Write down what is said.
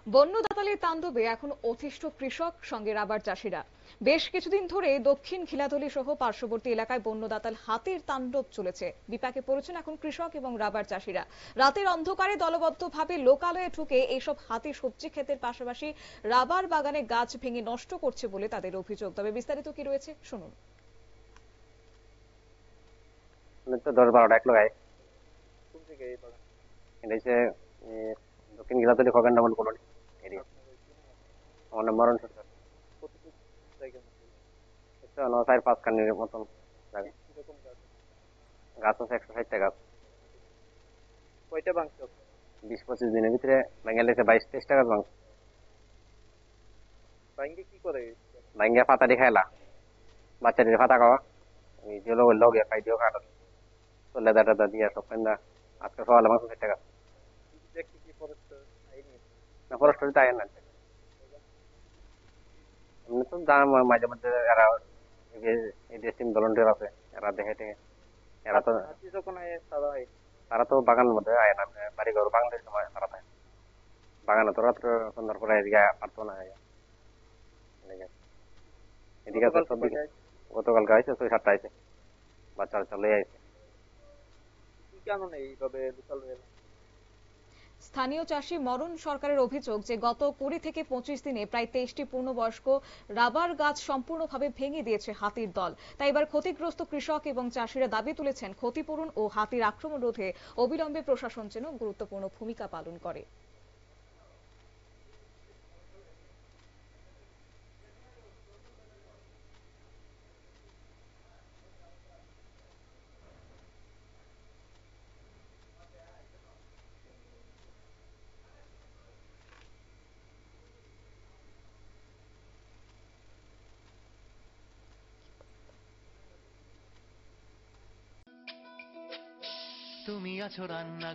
বন্য দাতালের তাণ্ডবে এখন অতিষ্ঠ কৃষক সঙ্গে রাবার চাষিরা। বেশ কিছুদিন ধরে দক্ষিণ ঘিলাতলি সহ পার্শ্ববর্তী এলাকায় বন্য দাতাল হাতির তাণ্ডব চলেছে। বিপাকে পড়েছেন এখন কৃষক এবং রাবার চাষিরা। রাতের অন্ধকারে দলবদ্ধভাবে লোকালয়ে ঢুকে এইসব হাতি সবজি ক্ষেতের পাশাপাশি রাবার বাগানে গাছ ভেঙে নষ্ট করছে বলে তাদের অভিযোগ। তবে বিস্তারিত কি রয়েছে শুনুন। তো 10-12টা এক লাগায় এটা হচ্ছে দক্ষিণ গিলাতলি খগেন্দ্রমোহন কলোনি এরিয়া। আমার নাম মরণ সরকার। হচ্ছে 4-5 খানির মতন জায়গা। গাছ আছে 160টা গাছ। কয়টা ভাঙছে? 20-25 দিনের ভিতরে ভেঙে লেছে 22-23টা গাছ ভাঙছে। ভাঙ্গে কি করে? ভাঙ্গা পাতা দিয়ে খাইলা, বাচ্চাদের পাতা খাওয়া, ওই যে লগে খাই দিও কাটা তো লেদা টেদা দিয়ে সব কেন্দা আজকে সকালে ভাঙছে 60টা গাছ। দেখতে কি ফরেস্ট আইনি? না ফরেস্টরি তাই না, এমনি তো মাঝে মধ্যে এরা এই টিম ভলান্টিয়ার আছে, এরা দেখে টেকে। এরা তো হাতি যখন আয় তারা আয়। তারা তো বাগানের মধ্যে আয় না, বাড়ি ঘর বাংলাদেশ সময় তারা থাকে বাগানে, তো রাত্রে সন্ধ্যার পরে এদিকে পারতো না এদিকে। এদিকে আছে গতকালকে সব দিকে। কয়টা আইছে? গতকালকে আইছে 6-7টা আইছে, বাচ্চা বাচ্চা লয়ে আইছে। কি কারণে এইভাবে লোকাল হয়ে গেল? স্থানীয় চাষী মরণ সরকারের অভিযোগ যে গত 20 থেকে 25 দিনে প্রায় 23টি পূর্ণবয়স্ক রাবার গাছ সম্পূর্ণভাবে ভেঙে দিয়েছে হাতির দল। তাই এবার ক্ষতিগ্রস্ত কৃষক এবং চাষিরা দাবি তুলেছেন ক্ষতিপূরণ ও হাতির আক্রমণ রোধে অবিলম্বে প্রশাসন যেন গুরুত্বপূর্ণ ভূমিকা পালন করে। তুমি আছো রান্না